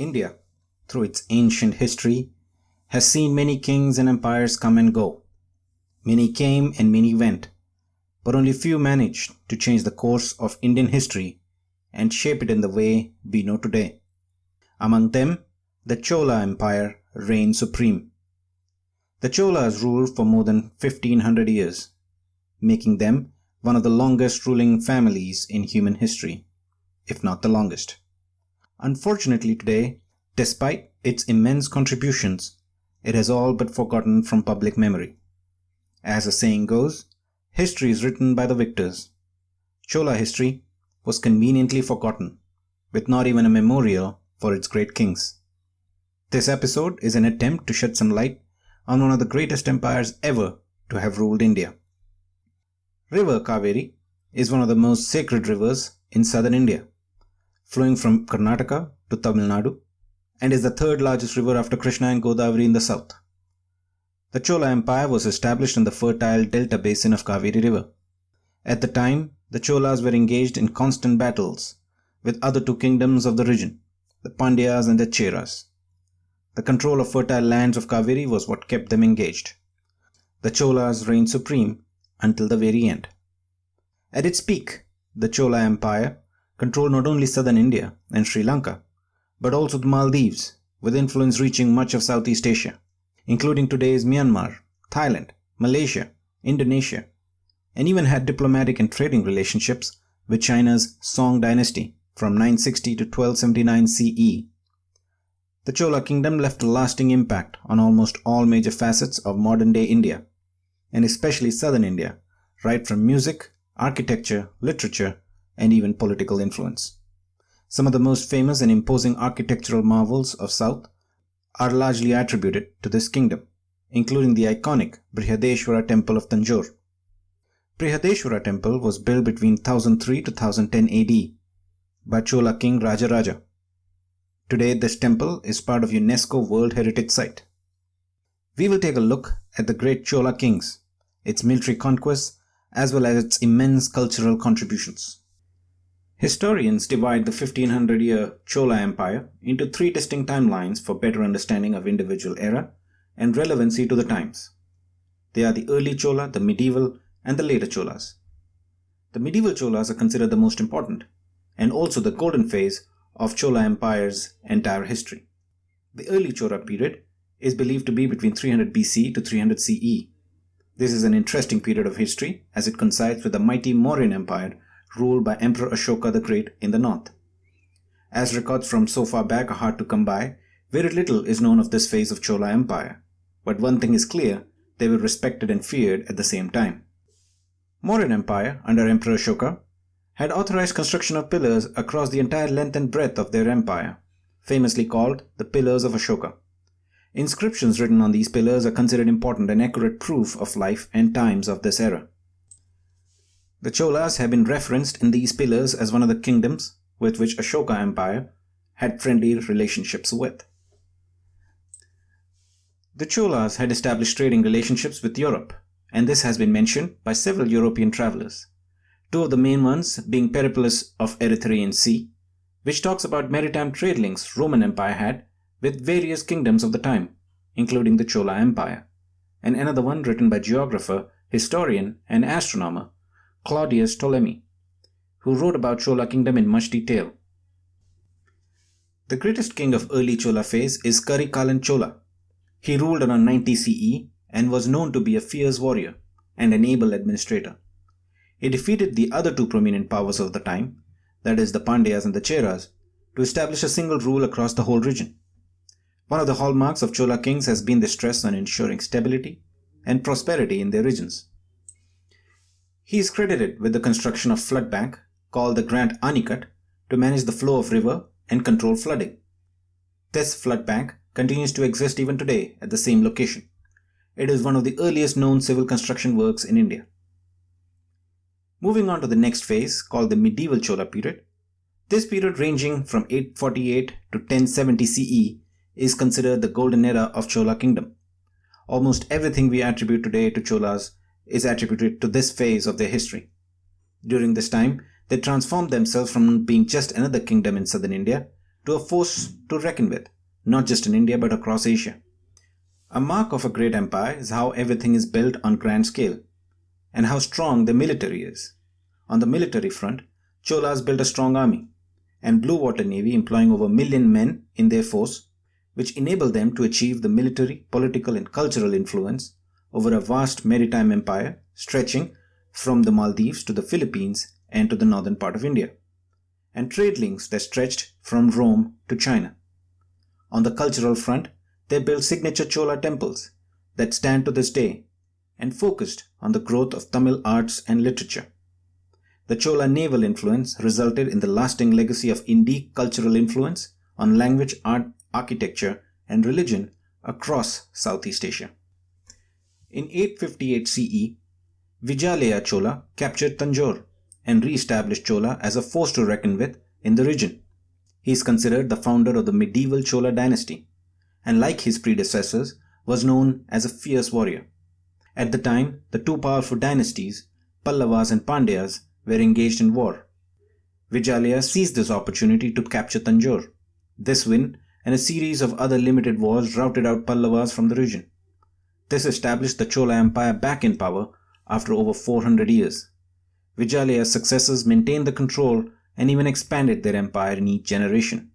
India, through its ancient history, has seen many kings and empires come and go. Many came and many went, but only few managed to change the course of Indian history and shape it in the way we know today. Among them, the Chola Empire reigned supreme. The Cholas ruled for more than 1500 years, making them one of the longest ruling families in human history, if not the longest. Unfortunately today, despite its immense contributions, it has all but forgotten from public memory. As the saying goes, history is written by the victors. Chola history was conveniently forgotten, with not even a memorial for its great kings. This episode is an attempt to shed some light on one of the greatest empires ever to have ruled India. River Kaveri is one of the most sacred rivers in southern India, flowing from Karnataka to Tamil Nadu, and is the third largest river after Krishna and Godavari in the south. The Chola Empire was established in the fertile delta basin of Kaveri River. At the time, the Cholas were engaged in constant battles with other two kingdoms of the region, the Pandyas and the Cheras. The control of fertile lands of Kaveri was what kept them engaged. The Cholas reigned supreme until the very end. At its peak, the Chola Empire controlled not only southern India and Sri Lanka, but also the Maldives, with influence reaching much of Southeast Asia, including today's Myanmar, Thailand, Malaysia, Indonesia, and even had diplomatic and trading relationships with China's Song dynasty from 960 to 1279 CE. The Chola kingdom left a lasting impact on almost all major facets of modern-day India, and especially southern India, right from music, architecture, literature, and even political influence. Some of the most famous and imposing architectural marvels of South are largely attributed to this kingdom, including the iconic Brihadeshwara Temple of Tanjore. Brihadeshwara Temple was built between 1003 to 1010 AD by Chola King Rajaraja. Today, this temple is part of UNESCO World Heritage Site. We will take a look at the great Chola kings, its military conquests, as well as its immense cultural contributions. Historians divide the 1500-year Chola Empire into three distinct timelines for better understanding of individual era and relevancy to the times. They are the early Chola, the medieval, and the later Cholas. The medieval Cholas are considered the most important, and also the golden phase of Chola Empire's entire history. The early Chola period is believed to be between 300 BC to 300 CE. This is an interesting period of history as it coincides with the mighty Mauryan Empire ruled by Emperor Ashoka the Great in the north. As records from so far back are hard to come by, very little is known of this phase of Chola Empire. But one thing is clear, they were respected and feared at the same time. Mauryan Empire, under Emperor Ashoka, had authorized construction of pillars across the entire length and breadth of their empire, famously called the Pillars of Ashoka. Inscriptions written on these pillars are considered important and accurate proof of life and times of this era. The Cholas have been referenced in these pillars as one of the kingdoms with which Ashoka Empire had friendly relationships with. The Cholas had established trading relationships with Europe, and this has been mentioned by several European travelers. Two of the main ones being Periplus of Erythraean Sea, which talks about maritime trade links Roman Empire had with various kingdoms of the time, including the Chola Empire, and another one written by geographer, historian, and astronomer Claudius Ptolemy, who wrote about Chola kingdom in much detail. The greatest king of early Chola phase is Karikalan Chola. He ruled around 90 CE and was known to be a fierce warrior and an able administrator. He defeated the other two prominent powers of the time, that is the Pandyas and the Cheras, to establish a single rule across the whole region. One of the hallmarks of Chola kings has been the stress on ensuring stability and prosperity in their regions. He is credited with the construction of flood bank called the Grand Anicut to manage the flow of river and control flooding. This flood bank continues to exist even today at the same location. It is one of the earliest known civil construction works in India. Moving on to the next phase called the medieval Chola period. This period ranging from 848 to 1070 CE is considered the golden era of Chola kingdom. Almost everything we attribute today to Cholas is attributed to this phase of their history. During this time, they transformed themselves from being just another kingdom in southern India to a force to reckon with, not just in India but across Asia. A mark of a great empire is how everything is built on grand scale, and how strong the military is. On the military front, Cholas built a strong army and blue water navy employing over 1 million men in their force, which enabled them to achieve the military, political and cultural influence over a vast maritime empire stretching from the Maldives to the Philippines and to the northern part of India, and trade links that stretched from Rome to China. On the cultural front, they built signature Chola temples that stand to this day and focused on the growth of Tamil arts and literature. The Chola naval influence resulted in the lasting legacy of Indic cultural influence on language, art, architecture and religion across Southeast Asia. In 858 CE, Vijayalaya Chola captured Tanjore and re-established Chola as a force to reckon with in the region. He is considered the founder of the medieval Chola dynasty, and like his predecessors, was known as a fierce warrior. At the time, the two powerful dynasties, Pallavas and Pandyas, were engaged in war. Vijayalaya seized this opportunity to capture Tanjore. This win and a series of other limited wars routed out Pallavas from the region. This established the Chola Empire back in power after over 400 years. Vijayalaya's successors maintained the control and even expanded their empire in each generation.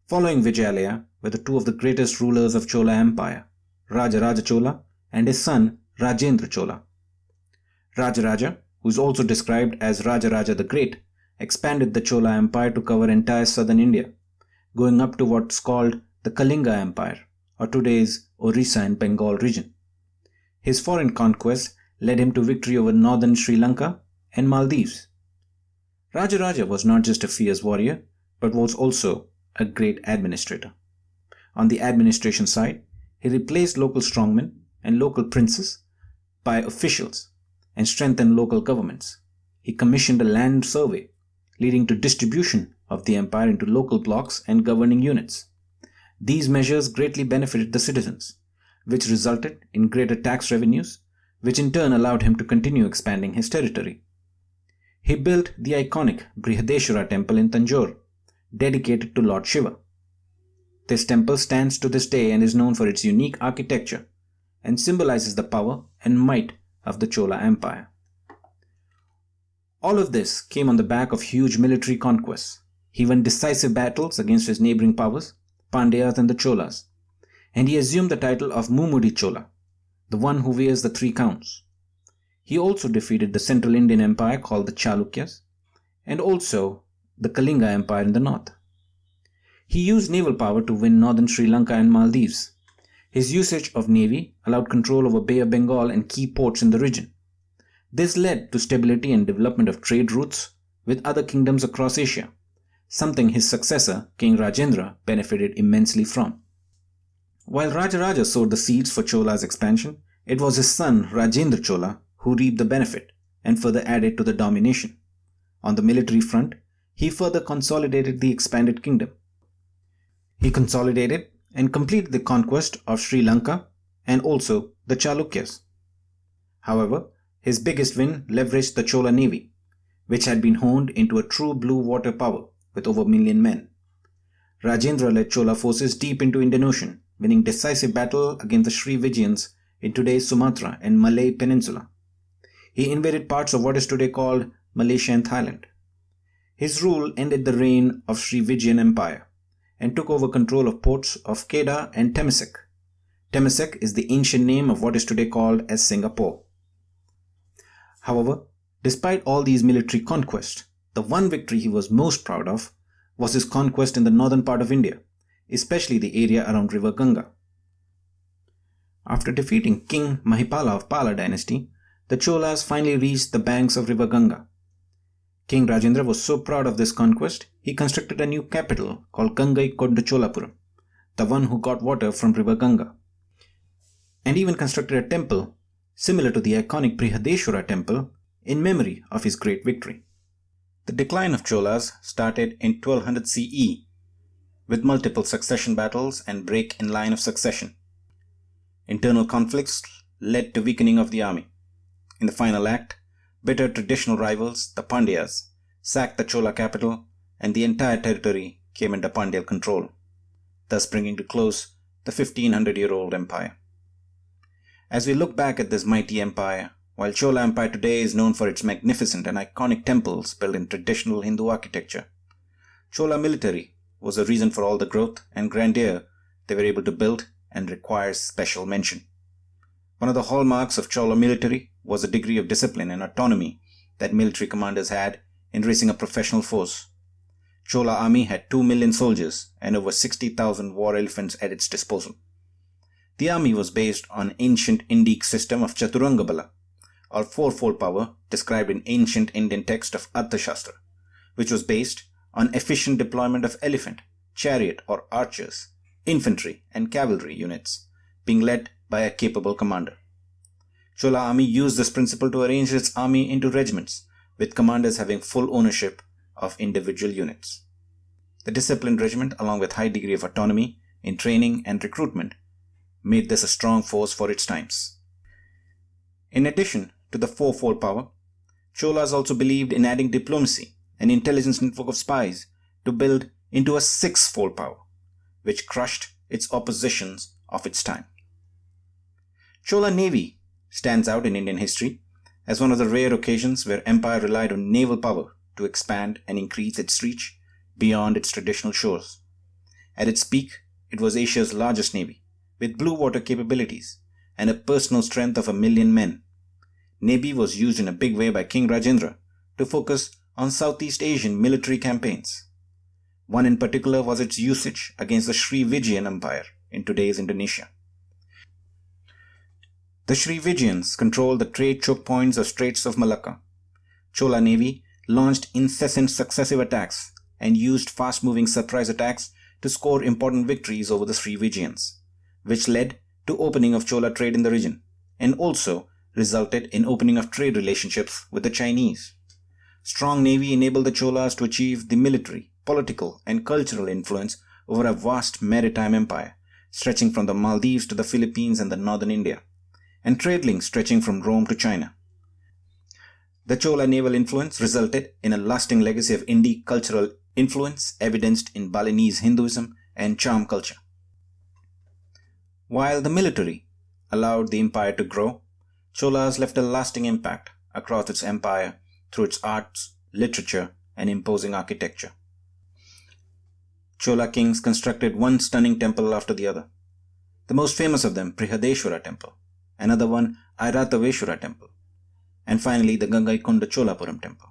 Following Vijayalaya were the two of the greatest rulers of Chola Empire, Rajaraja Chola and his son Rajendra Chola. Rajaraja, who is also described as Rajaraja the Great, expanded the Chola Empire to cover entire southern India, going up to what's called the Kalinga Empire, or today's Orissa and Bengal region. His foreign conquest led him to victory over northern Sri Lanka and Maldives. Rajaraja was not just a fierce warrior, but was also a great administrator. On the administration side, he replaced local strongmen and local princes by officials and strengthened local governments. He commissioned a land survey, leading to distribution of the empire into local blocks and governing units. These measures greatly benefited the citizens, which resulted in greater tax revenues, which in turn allowed him to continue expanding his territory. He built the iconic Brihadeshwara temple in Tanjore, dedicated to Lord Shiva. This temple stands to this day and is known for its unique architecture and symbolizes the power and might of the Chola Empire. All of this came on the back of huge military conquests. He won decisive battles against his neighboring powers, Pandyas and the Cholas, and he assumed the title of Mumudi Chola, the one who wears the three crowns. He also defeated the Central Indian Empire called the Chalukyas, and also the Kalinga Empire in the north. He used naval power to win northern Sri Lanka and Maldives. His usage of navy allowed control over Bay of Bengal and key ports in the region. This led to stability and development of trade routes with other kingdoms across Asia, something his successor, King Rajendra, benefited immensely from. While Rajaraja sowed the seeds for Chola's expansion, it was his son Rajendra Chola who reaped the benefit and further added to the domination. On the military front, he further consolidated the expanded kingdom. He consolidated and completed the conquest of Sri Lanka and also the Chalukyas. However, his biggest win leveraged the Chola Navy, which had been honed into a true blue water power with over 1 million men. Rajendra led Chola forces deep into Indian Ocean, winning decisive battle against the Sri Vijayans in today's Sumatra and Malay Peninsula. He invaded parts of what is today called Malaysia and Thailand. His rule ended the reign of Sri Vijayan Empire and took over control of ports of Kedah and Temasek. Temasek is the ancient name of what is today called as Singapore. However, despite all these military conquests, the one victory he was most proud of was his conquest in the northern part of India, especially the area around River Ganga. After defeating King Mahipala of Pala dynasty, the Cholas finally reached the banks of River Ganga. King Rajendra was so proud of this conquest, he constructed a new capital called Gangaikonda Cholapuram, the one who got water from River Ganga, and even constructed a temple similar to the iconic Brihadeshwara temple in memory of his great victory. The decline of Cholas started in 1200 CE with multiple succession battles and break in line of succession. Internal conflicts led to weakening of the army. In the final act, bitter traditional rivals, the Pandyas, sacked the Chola capital and the entire territory came under Pandya control, thus bringing to close the 1500-year-old empire. As we look back at this mighty empire, while Chola Empire today is known for its magnificent and iconic temples built in traditional Hindu architecture, Chola military was the reason for all the growth and grandeur they were able to build and requires special mention. One of the hallmarks of Chola military was the degree of discipline and autonomy that military commanders had in raising a professional force. Chola army had 2 million soldiers and over 60,000 war elephants at its disposal. The army was based on an ancient Indic system of Chaturanga Bala, or fourfold power described in ancient Indian text of Arthashastra, which was based on efficient deployment of elephant, chariot or archers, infantry and cavalry units, being led by a capable commander. Chola army used this principle to arrange its army into regiments, with commanders having full ownership of individual units. The disciplined regiment, along with high degree of autonomy in training and recruitment, made this a strong force for its times. In addition to the fourfold power, Cholas also believed in adding diplomacy and intelligence network of spies to build into a sixfold power, which crushed its oppositions of its time. Chola Navy stands out in Indian history as one of the rare occasions where empire relied on naval power to expand and increase its reach beyond its traditional shores. At its peak, it was Asia's largest navy, with blue water capabilities and a personal strength of 1 million men. Navy was used in a big way by King Rajendra to focus on Southeast Asian military campaigns. One in particular was its usage against the Sri Vijayan Empire in today's Indonesia. The Sri Vijayans controlled the trade choke points of Straits of Malacca. Chola Navy launched incessant successive attacks and used fast-moving surprise attacks to score important victories over the Sri Vijayans, which led to opening of Chola trade in the region and also resulted in opening of trade relationships with the Chinese. Strong navy enabled the Cholas to achieve the military, political and cultural influence over a vast maritime empire stretching from the Maldives to the Philippines and the northern India, and trade links stretching from Rome to China. The Chola naval influence resulted in a lasting legacy of Indic cultural influence evidenced in Balinese Hinduism and charm culture. While the military allowed the empire to grow, Cholas left a lasting impact across its empire through its arts, literature, and imposing architecture. Chola kings constructed one stunning temple after the other. The most famous of them, Prihadeshwara Temple, another one, Airataveshwara Temple, and finally the Gangaikonda Cholapuram Temple.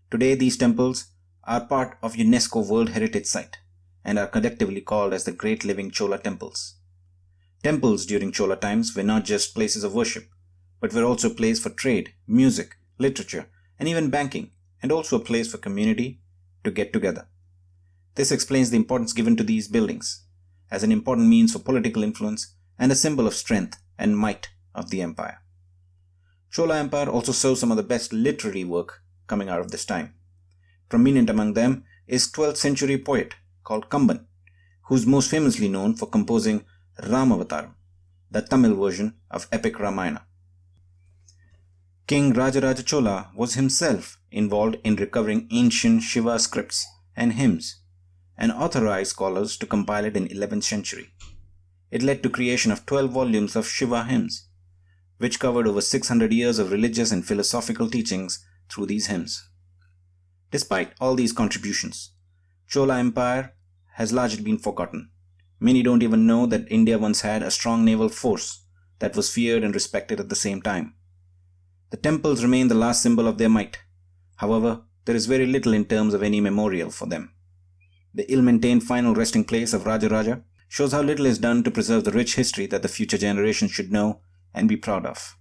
Today these temples are part of UNESCO World Heritage Site and are collectively called as the Great Living Chola Temples. Temples during Chola times were not just places of worship, but were also a place for trade, music, literature, and even banking, and also a place for community to get together. This explains the importance given to these buildings as an important means for political influence and a symbol of strength and might of the empire. Chola Empire also saw some of the best literary work coming out of this time. Prominent among them is 12th century poet called Kamban, who is most famously known for composing Ramavataram, the Tamil version of epic Ramayana. King Rajaraja Chola was himself involved in recovering ancient Shiva scripts and hymns and authorized scholars to compile it in 11th century. It led to creation of 12 volumes of Shiva hymns, which covered over 600 years of religious and philosophical teachings through these hymns. Despite all these contributions, Chola Empire has largely been forgotten. Many don't even know that India once had a strong naval force that was feared and respected at the same time. The temples remain the last symbol of their might. However, there is very little in terms of any memorial for them. The ill-maintained final resting place of Rajaraja shows how little is done to preserve the rich history that the future generations should know and be proud of.